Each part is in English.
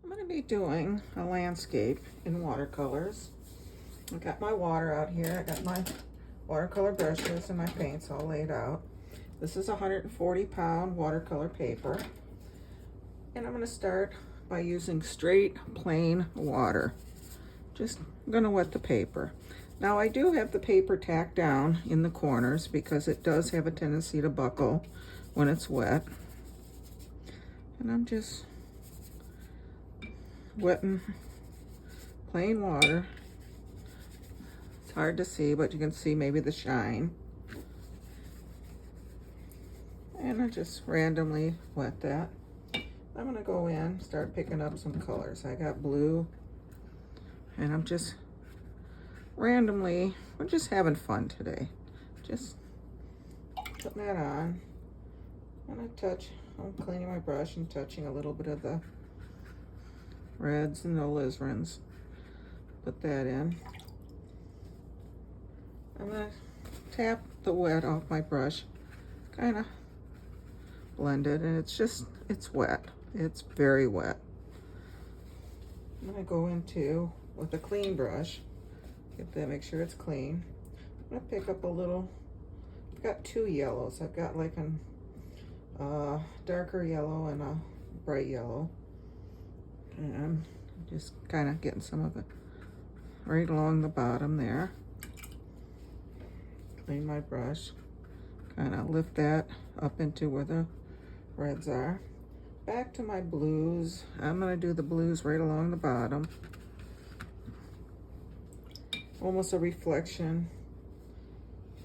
I'm going to be doing a landscape in watercolors. I got my water out here. I got my watercolor brushes and my paints all laid out. This is 140-pound watercolor paper. And I'm going to start by using straight, plain water. Just going to wet the paper. Now I do have the paper tacked down in the corners because it does have a tendency to buckle when it's wet. And I'm just wetting plain water. It's hard to see, but you can see maybe the shine. And I just randomly wet that. I'm gonna go in, start picking up some colors. I got blue, and I'm just randomly, we're just having fun today. Just putting that on. And I'm cleaning my brush and touching a little bit of the reds and the alizarans. Put that in. I'm gonna tap the wet off my brush, kind of blend it, and it's wet. It's very wet. I'm gonna go into with a clean brush, make sure it's clean. I'm gonna pick up a little, I've got two yellows. I've got like a darker yellow and a bright yellow. And just kind of getting some of it right along the bottom there. Clean my brush. Kind of lift that up into where the reds are. Back to my blues. I'm going to do the blues right along the bottom. Almost a reflection.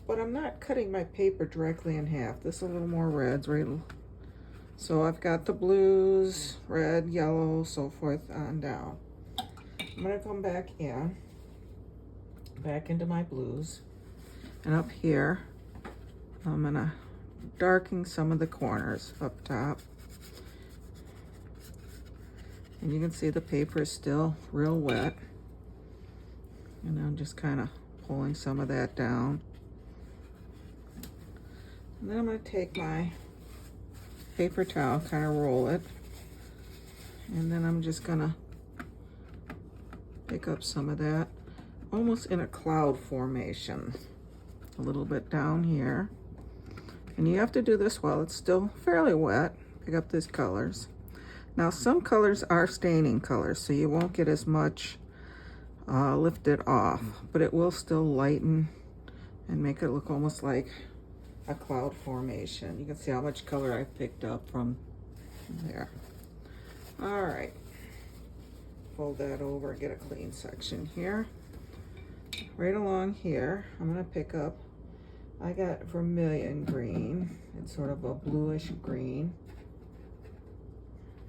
But I'm not cutting my paper directly in half. This is a little more reds, right? So I've got the blues, red, yellow, so forth on down. I'm gonna come back into my blues. And up here, I'm gonna darken some of the corners up top. And you can see the paper is still real wet. And I'm just kind of pulling some of that down. And then I'm gonna take my paper towel, kind of roll it, and then I'm just gonna pick up some of that, almost in a cloud formation, a little bit down here. And you have to do this while it's still fairly wet. Pick up these colors. Now some colors are staining colors, so you won't get as much lifted off, but it will still lighten and make it look almost like a cloud formation. You can see how much color I picked up from there. All right, fold that over, get a clean section here. Right along here, I'm gonna pick up, I got vermilion green. It's sort of a bluish green.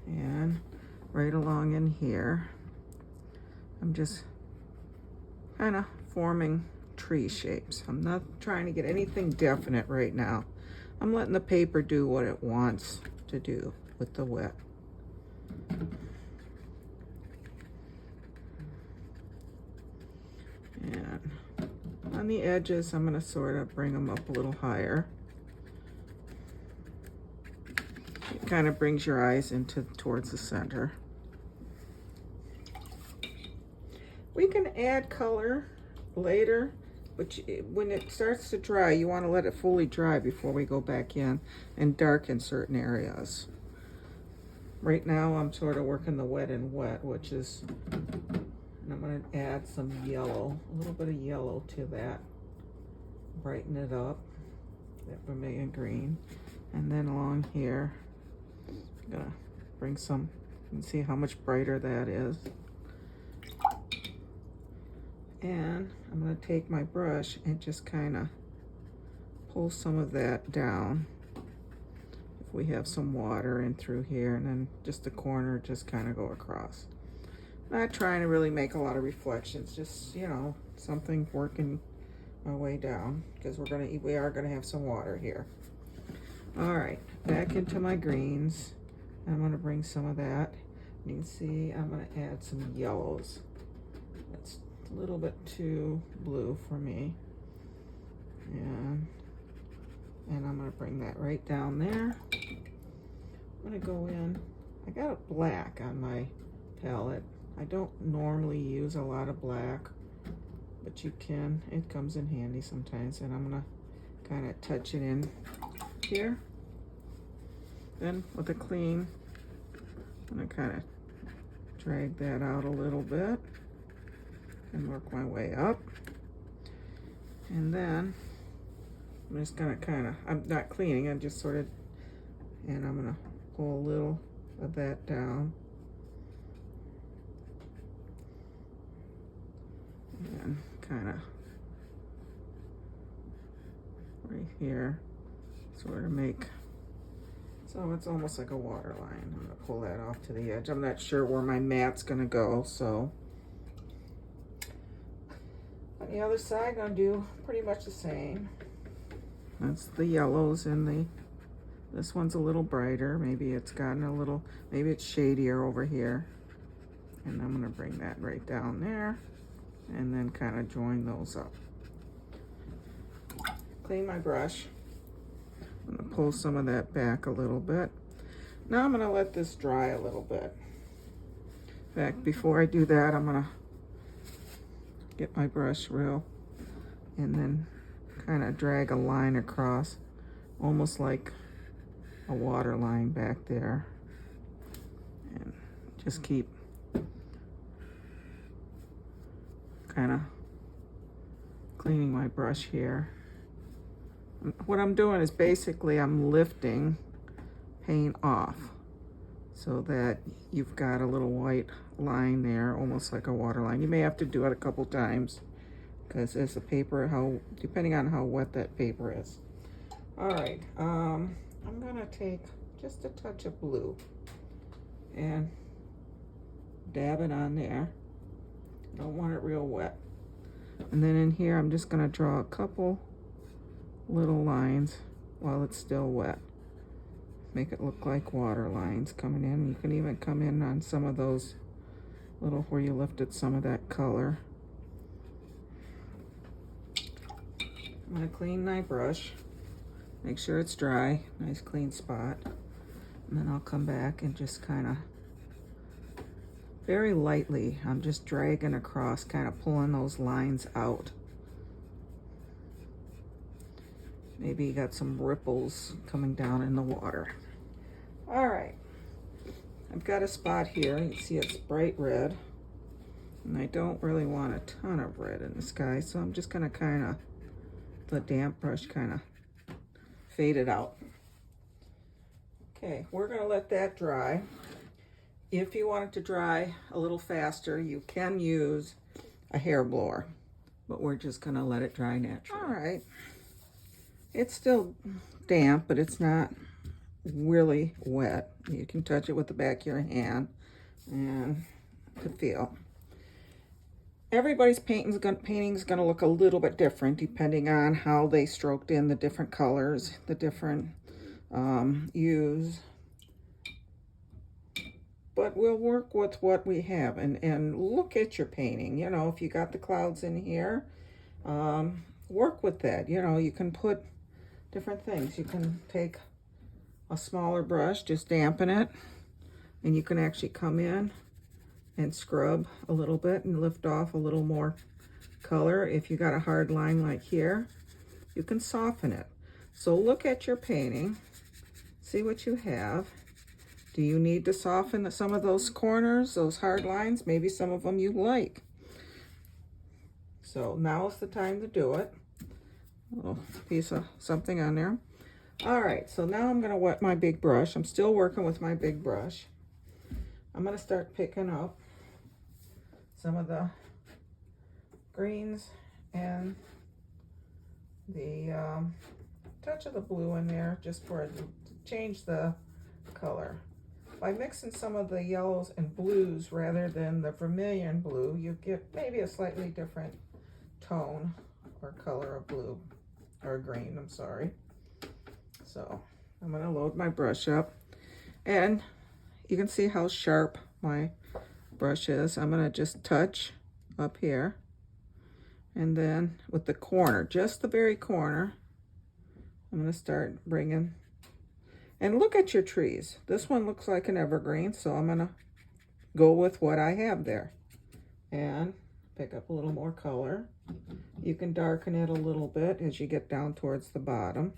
And right along in here, I'm just kind of forming tree shapes. I'm not trying to get anything definite right now. I'm letting the paper do what it wants to do with the wet. And on the edges, I'm going to sort of bring them up a little higher. It kind of brings your eyes towards the center. We can add color later, but when it starts to dry, you want to let it fully dry before we go back in and darken certain areas. Right now, I'm sort of working the wet and wet, which is, and I'm going to add some yellow, a little bit of yellow to that, brighten it up, that vermilion green. And then along here, I'm going to bring some, you can see how much brighter that is. And I'm going to take my brush and just kind of pull some of that down. If we have some water in through here, and then just the corner, just kind of go across. Not trying to really make a lot of reflections, just, you know, something working my way down, because we are gonna have some water here. All right, back into my greens. I'm going to bring some of that. You can see I'm going to add some yellows. That's a little bit too blue for me. And I'm going to bring that right down there. I'm going to go in. I got a black on my palette. I don't normally use a lot of black, but you can. It comes in handy sometimes, and I'm gonna kind of touch it in here. Then with a clean, I'm gonna kind of drag that out a little bit and work my way up. And then I'm just gonna I'm not cleaning, I'm just sort of, and I'm gonna pull a little of that down. And kind of right here, sort of make, so it's almost like a water line. I'm gonna pull that off to the edge. I'm not sure where my mat's gonna go, so. On the other side, I'm gonna do pretty much the same. That's the yellows and this one's a little brighter. Maybe it's gotten a little, maybe it's shadier over here. And I'm gonna bring that right down there and then kind of join those up. Clean my brush. I'm gonna pull some of that back a little bit. Now I'm gonna let this dry a little bit. In fact, before I do that, I'm gonna get my brush real and then kind of drag a line across, almost like a water line back there. And just keep kind of cleaning my brush here. What I'm doing is basically I'm lifting paint off so that you've got a little white line there, almost like a water line. You may have to do it a couple times because as the paper, depending on how wet that paper is. All right, I'm gonna take just a touch of blue and dab it on there. Don't want it real wet. And then in here, I'm just gonna draw a couple little lines while it's still wet. Make it look like water lines coming in. You can even come in on some of those little where you lifted some of that color. I'm gonna clean my brush. Make sure it's dry, nice clean spot. And then I'll come back and just kind of very lightly, I'm just dragging across, kind of pulling those lines out. Maybe you got some ripples coming down in the water. All right, I've got a spot here. You see it's bright red. And I don't really want a ton of red in the sky, so I'm just gonna kind of, the damp brush kind of fade it out. Okay, we're gonna let that dry. If you want it to dry a little faster, you can use a hair blower, but we're just gonna let it dry naturally. All right, it's still damp, but it's not really wet. You can touch it with the back of your hand and to feel. Everybody's painting's gonna look a little bit different depending on how they stroked in the different colors, the different hues. But we'll work with what we have and look at your painting. You know, if you got the clouds in here, work with that. You know, you can put different things. You can take a smaller brush, just dampen it, and you can actually come in and scrub a little bit and lift off a little more color. If you got a hard line like here, you can soften it. So look at your painting, see what you have. Do you need to soften some of those corners, those hard lines? Maybe some of them you like. So now is the time to do it. A little piece of something on there. All right, so now I'm gonna wet my big brush. I'm still working with my big brush. I'm gonna start picking up some of the greens and the touch of the blue in there just for it to change the color. By mixing some of the yellows and blues rather than the vermilion blue, you get maybe a slightly different tone or color of blue, or green, I'm sorry. So I'm gonna load my brush up and you can see how sharp my brush is. I'm gonna just touch up here and then with the corner, just the very corner, I'm gonna start bringing, and look at your trees. This one looks like an evergreen, so I'm gonna go with what I have there. And pick up a little more color. You can darken it a little bit as you get down towards the bottom.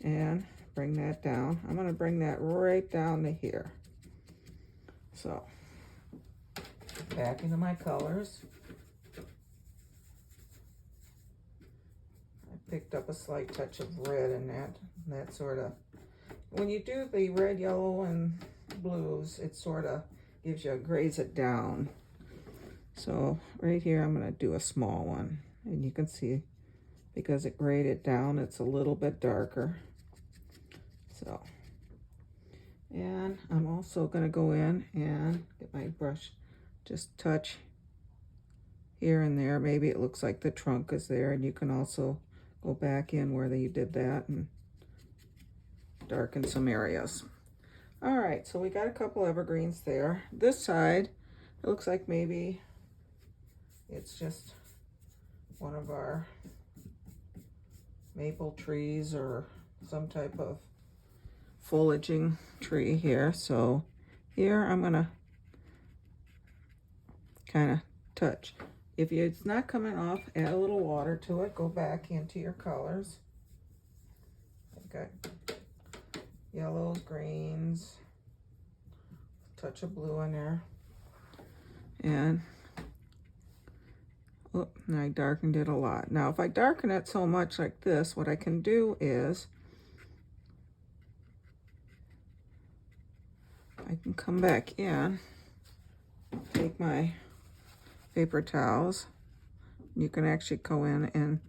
And bring that down. I'm going to bring that right down to here. So, back into my colors. I picked up a slight touch of red in that sort of, when you do the red, yellow, and blues, it sort of gives you, grays it down. So right here, I'm going to do a small one. And you can see, because it grayed it down, it's a little bit darker. So, and I'm also going to go in and get my brush, just touch here and there. Maybe it looks like the trunk is there, and you can also go back in where you did that and darken some areas. All right, so we got a couple evergreens there. This side, it looks like maybe it's just one of our maple trees or some type of foliaging tree here. So here I'm gonna kind of touch. If it's not coming off, add a little water to it. Go back into your colors. Okay. Yellows, greens, touch of blue in there. And oh, and I darkened it a lot. Now, if I darken it so much like this, what I can do is I can come back in, take my paper towels. You can actually go in and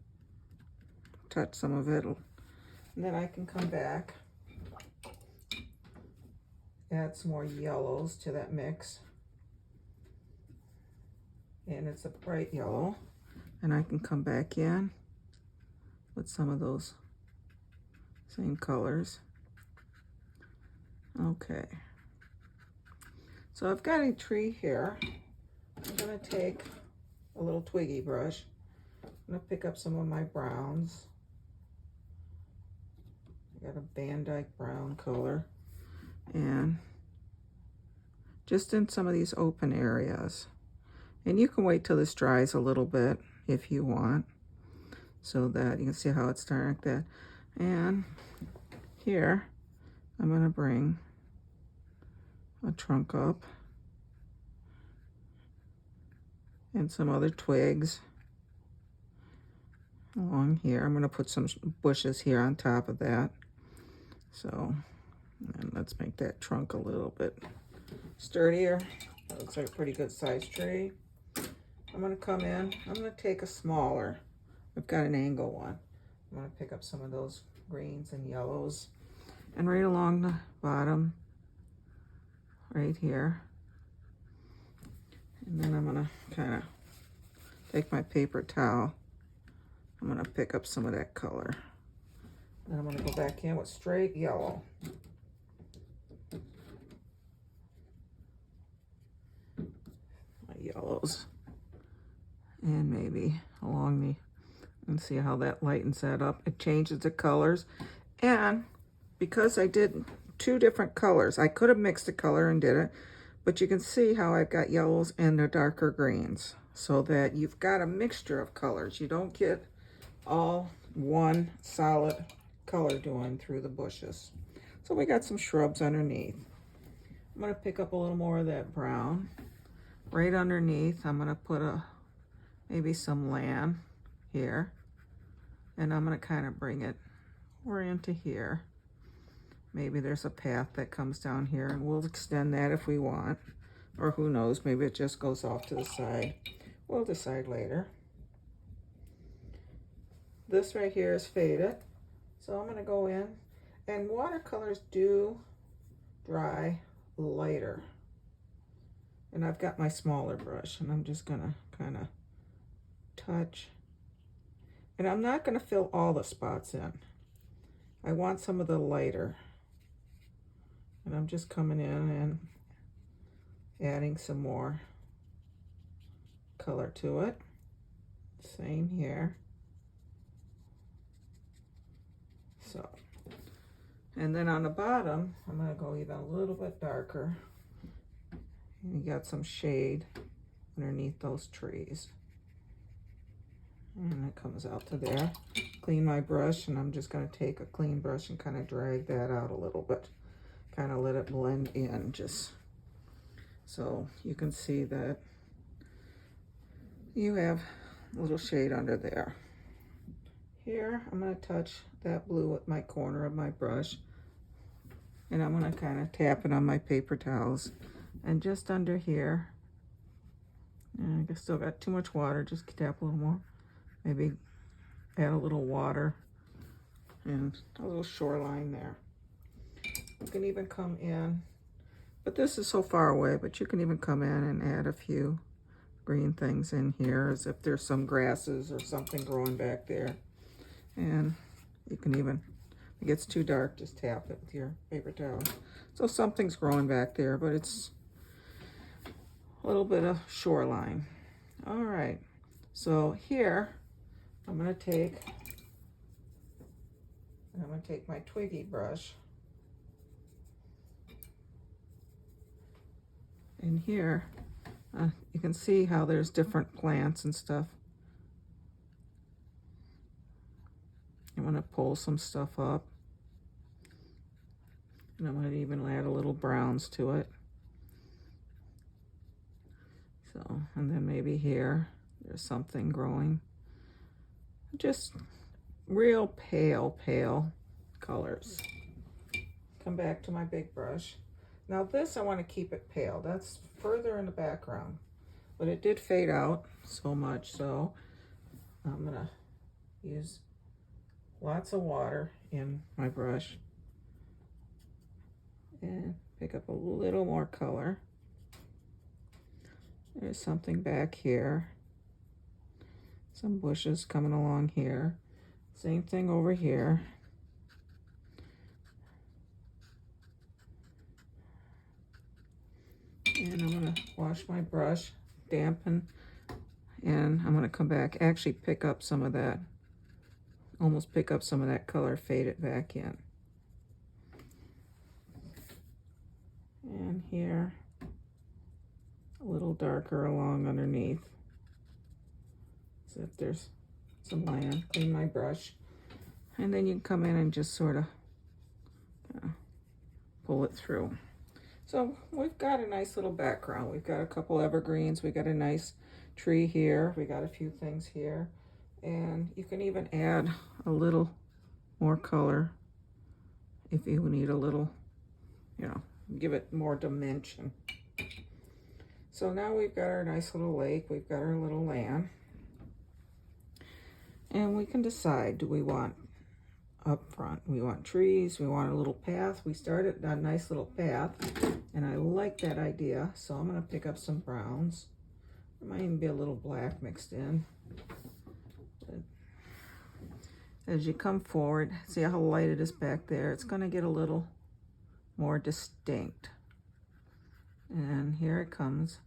touch some of it. And then I can come back, add some more yellows to that mix. And it's a bright yellow. And I can come back in with some of those same colors. Okay. So I've got a tree here. I'm gonna take a little twiggy brush. I'm gonna pick up some of my browns. I got a Van Dyke brown color. And just in some of these open areas. And you can wait till this dries a little bit if you want, so that you can see how it's starting like that. And here, I'm gonna bring a trunk up and some other twigs along here. I'm gonna put some bushes here on top of that. So, and let's make that trunk a little bit sturdier. That looks like a pretty good sized tree. I'm gonna come in, I'm gonna take a smaller, I've got an angle one. I'm gonna pick up some of those greens and yellows, and right along the bottom, right here. And then I'm gonna kind of take my paper towel, I'm gonna pick up some of that color. Then I'm gonna go back in with straight yellow. My yellows. And maybe along the, and see how that lightens that up. It changes the colors. And because I did two different colors, I could have mixed the color and did it, but you can see how I've got yellows and the darker greens, so that you've got a mixture of colors. You don't get all one solid color doing through the bushes. So we got some shrubs underneath. I'm gonna pick up a little more of that brown. Right underneath, I'm gonna put maybe some land here, and I'm going to kind of bring it over into here. Maybe there's a path that comes down here, and we'll extend that if we want, or who knows, maybe it just goes off to the side. We'll decide later. This right here is faded, so I'm going to go in, and watercolors do dry lighter. And I've got my smaller brush, and I'm just going to kind of touch, and I'm not going to fill all the spots in. I want some of the lighter, and I'm just coming in and adding some more color to it. Same here. So, and then on the bottom, I'm going to go even a little bit darker And you got some shade underneath those trees. And it comes out to there. Clean my brush, and I'm just going to take a clean brush and kind of drag that out a little bit. Kind of let it blend in, just so you can see that you have a little shade under there. Here, I'm going to touch that blue with my corner of my brush. And I'm going to kind of tap it on my paper towels. And just under here, and I still got too much water, just tap a little more. Maybe add a little water and a little shoreline there. You can even come in, but this is so far away, but you can even come in and add a few green things in here, as if there's some grasses or something growing back there. And you can even, if it gets too dark, just tap it with your paper towel. So something's growing back there, but it's a little bit of shoreline. All right, so here I'm going to take my twiggy brush, and here you can see how there's different plants and stuff. I'm going to pull some stuff up, and I'm going to even add a little browns to it. So, and then maybe here there's something growing. Just real pale colors. Come back to my big brush. Now this, I want to keep it pale. That's further in the background, but it did fade out so much, so I'm gonna use lots of water in my brush and pick up a little more color. There's something back here. Some bushes coming along here. Same thing over here. And I'm gonna wash my brush, dampen, and I'm gonna come back, actually pick up some of that, almost pick up some of that color, fade it back in. And here, a little darker along underneath. So if there's some land, clean my brush. And then you can come in and just sort of pull it through. So we've got a nice little background. We've got a couple evergreens. We got a nice tree here. We got a few things here. And you can even add a little more color if you need a little, you know, give it more dimension. So now we've got our nice little lake. We've got our little land. And we can decide, do we want up front, we want trees, we want a little path. We started a nice little path, and I like that idea, so I'm going to pick up some browns. There might even be a little black mixed in. But as you come forward, see how light it is back there? It's going to get a little more distinct. And here it comes,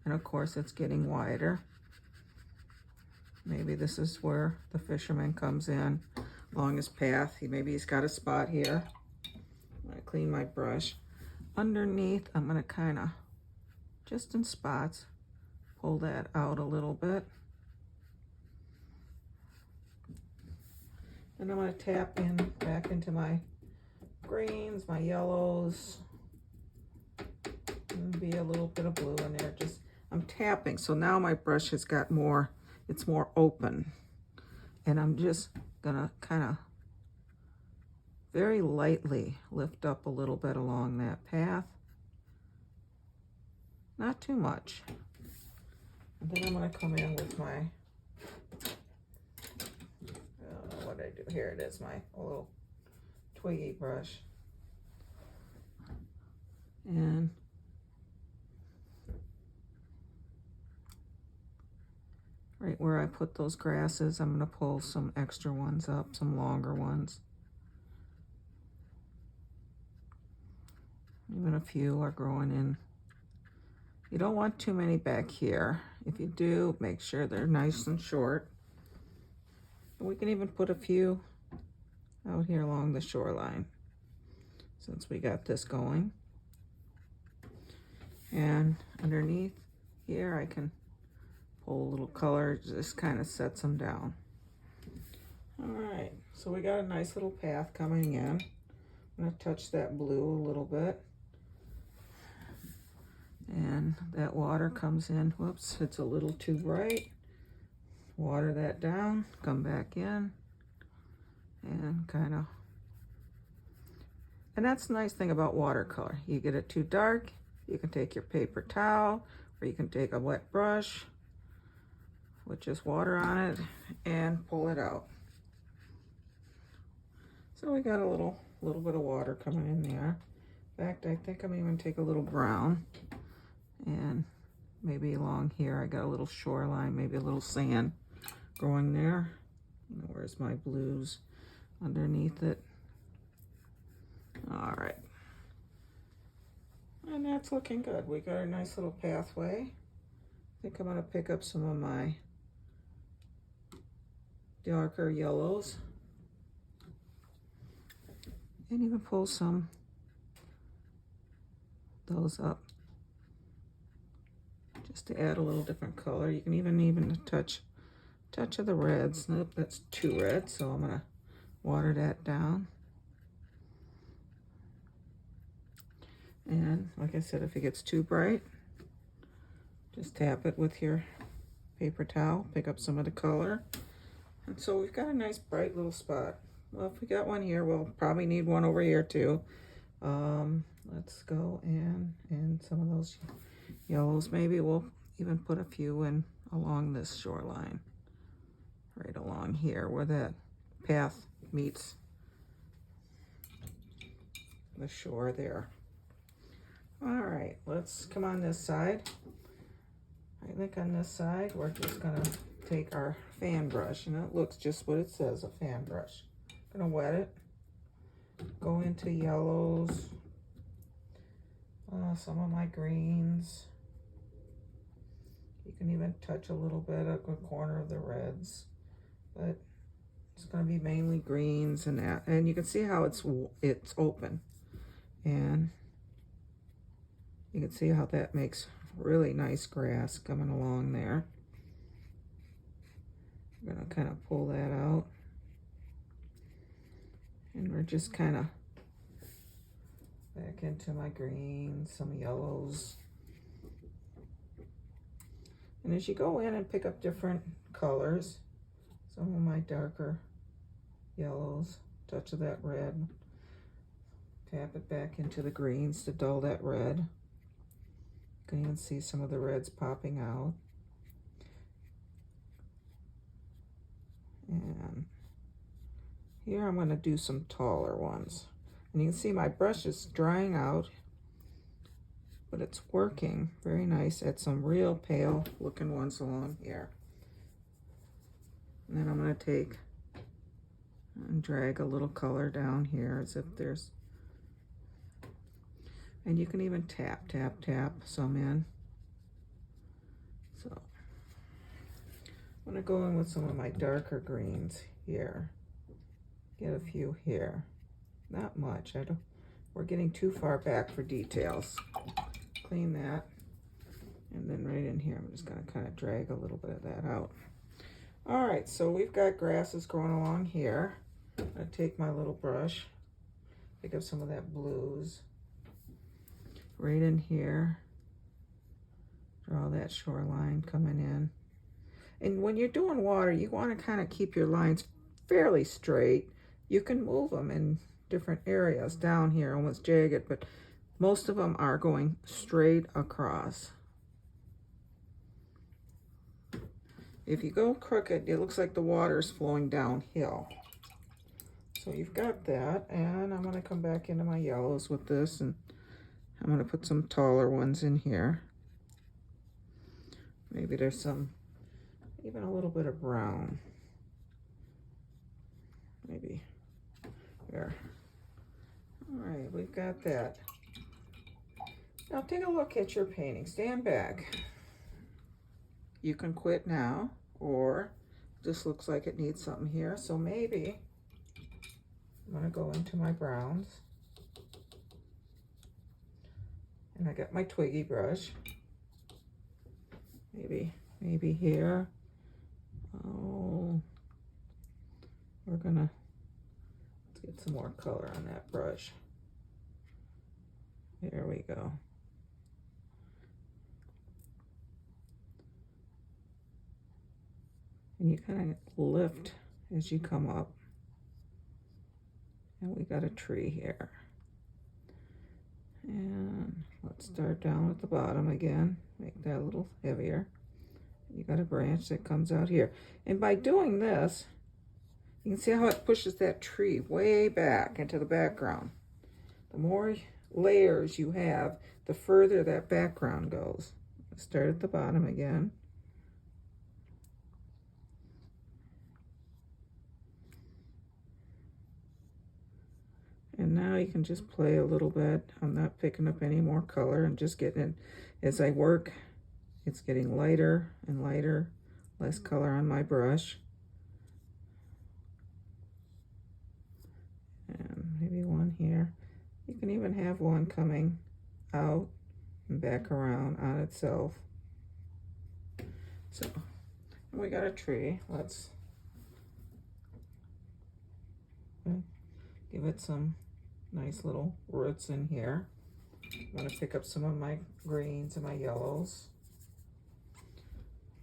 and of course it's getting wider. Maybe this is where the fisherman comes in along his path. Maybe he's got a spot here. I'm going to clean my brush. Underneath, I'm going to kind of, just in spots, pull that out a little bit. And I'm going to tap in back into my greens, my yellows, and be a little bit of blue in there. Just, I'm tapping, so now my brush has got more, it's more open. And I'm just gonna kind of very lightly lift up a little bit along that path. Not too much. And then I'm gonna come in with my, I don't know what I do. Here it is, my little twiggy brush. And right where I put those grasses, I'm going to pull some extra ones up, some longer ones. Even a few are growing in. You don't want too many back here. If you do, make sure they're nice and short. And we can even put a few out here along the shoreline, since we got this going. And underneath here, I can pull a little color, just kind of sets them down. All right, so we got a nice little path coming in. I'm gonna touch that blue a little bit. And that water comes in, whoops, it's a little too bright. Water that down, come back in, and kind of, and that's the nice thing about watercolor. You get it too dark, you can take your paper towel, or you can take a wet brush with just water on it and pull it out. So we got a little bit of water coming in there. In fact, I think I'm even take a little brown, and maybe along here I got a little shoreline, maybe a little sand growing there. Where's my blues underneath it? All right, and that's looking good. We got a nice little pathway. I think I'm gonna pick up some of my darker yellows and even pull some of those up just to add a little different color. You can even touch of the reds. Nope, that's too red, so I'm gonna water that down. And like I said, if it gets too bright, just tap it with your paper towel, pick up some of the color. And so we've got a nice bright little spot. Well, if we got one here, we'll probably need one over here too. Let's go and some of those yellows. Maybe we'll even put a few in along this shoreline, right along here where that path meets the shore there. All right, let's come on this side. I think on this side, we're just gonna take our fan brush, and it looks just what it says, a fan brush. Gonna wet it, go into yellows, some of my greens. You can even touch a little bit of the corner of the reds, but it's gonna be mainly greens and that. And you can see how it's open, and you can see how that makes really nice grass coming along there. I'm gonna kind of pull that out. And we're just kind of back into my greens, some yellows. And as you go in and pick up different colors, some of my darker yellows, touch of that red, tap it back into the greens to dull that red. You can even see some of the reds popping out. And here I'm going to do some taller ones. And you can see my brush is drying out, but it's working very nice at some real pale looking ones along here. And then I'm going to take and drag a little color down here as if there's, and you can even tap some in. So I'm going to go in with some of my darker greens here. Get a few here, not much. We're getting too far back for details. Clean that, and then right in here, I'm just gonna kind of drag a little bit of that out. All right, so we've got grasses growing along here. I'm gonna take my little brush, pick up some of that blues, right in here, draw that shoreline coming in. And when you're doing water, you wanna kind of keep your lines fairly straight. You can move them in different areas down here, almost jagged, but most of them are going straight across. If you go crooked, it looks like the water's flowing downhill. So you've got that, and I'm gonna come back into my yellows with this, and I'm gonna put some taller ones in here. Maybe there's some, even a little bit of brown. Maybe. There. All right, we've got that. Now take a look at your painting. Stand back. You can quit now, or this looks like it needs something here. So maybe I'm gonna go into my browns, And I got my twiggy brush. Maybe here. Oh, let's get some more color on that brush. There we go. And you kind of lift as you come up. And we got a tree here. And let's start down at the bottom again. Make that a little heavier. You got a branch that comes out here. And by doing this, you can see how it pushes that tree way back into the background. The more layers you have, the further that background goes. Start at the bottom again. And now you can just play a little bit. I'm not picking up any more color. I'm just getting it. As I work, it's getting lighter and lighter, less color on my brush. And maybe one here. You can even have one coming out and back around on itself. So we got a tree. Let's give it some nice little roots in here. I'm going to pick up some of my greens and my yellows.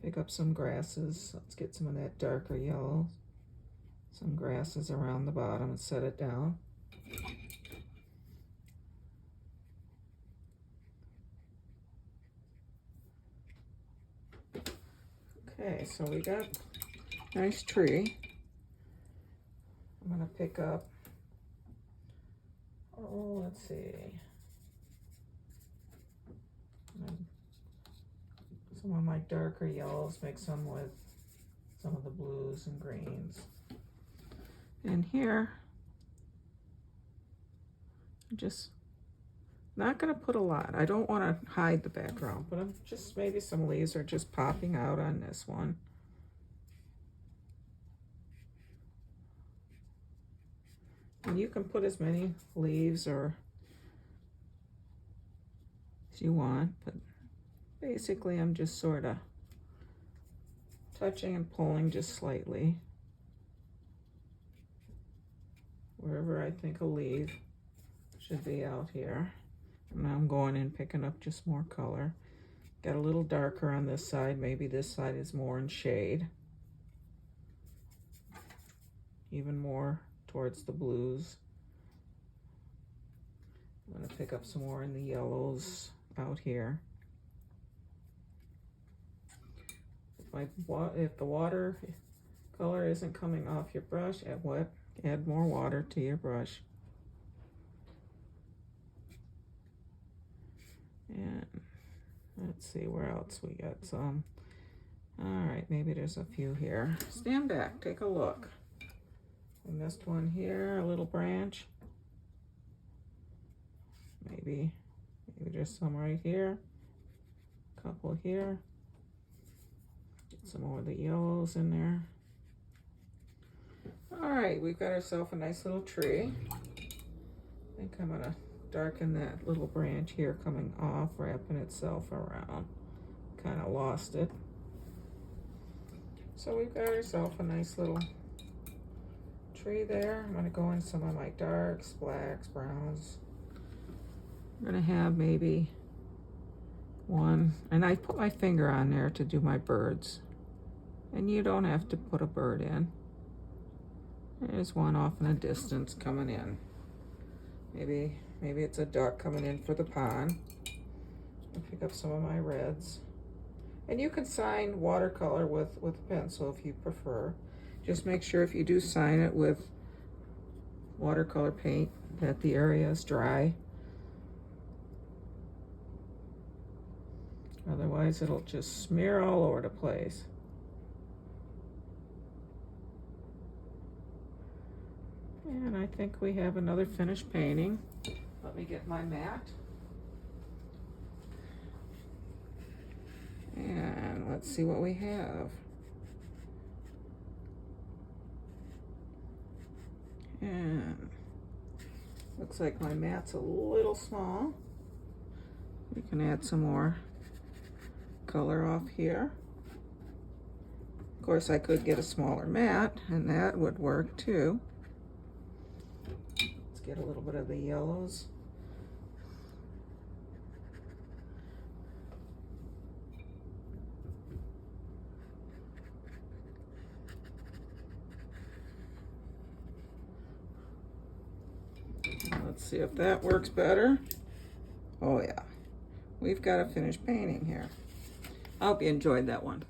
Pick up some grasses. Let's get some of that darker yellow. Some grasses around the bottom and set it down. Okay, so we got a nice tree. I'm going to pick up, oh, let's see. Some of my darker yellows, mix them with some of the blues and greens. And here, I'm just not going to put a lot. I don't want to hide the background, but I'm just, maybe some leaves are just popping out on this one. And you can put as many leaves or as you want, but basically I'm just sort of touching and pulling just slightly wherever I think a leaf should be out here. And now I'm going in picking up just more color. Got a little darker on this side. Maybe this side is more in shade. Even more towards the blues. I'm going to pick up some more in the yellows out here. If the water color isn't coming off your brush, add more water to your brush. And let's see where else we got some. All right, maybe there's a few here. Stand back, take a look. I missed one here, a little branch. Maybe there's some right here. A couple here. Get some more of the yellows in there. All right, we've got ourselves a nice little tree. I think I'm gonna darken that little branch here coming off, wrapping itself around. Kind of lost it. So we've got ourselves a nice little tree there. I'm gonna go in some of my darks, blacks, browns. I'm gonna have maybe one, and I put my finger on there to do my birds. And you don't have to put a bird in. There's one off in the distance coming in. Maybe it's a duck coming in for the pond. I'll pick up some of my reds. And you can sign watercolor with a pencil if you prefer. Just make sure if you do sign it with watercolor paint that the area is dry. Otherwise it'll just smear all over the place. And I think we have another finished painting. Let me get my mat. And let's see what we have. And looks like my mat's a little small. We can add some more color off here. Of course, I could get a smaller mat, and that would work too. Let's get a little bit of the yellows. Let's see if that works better. Oh yeah, we've got a finished painting here. I hope you enjoyed that one.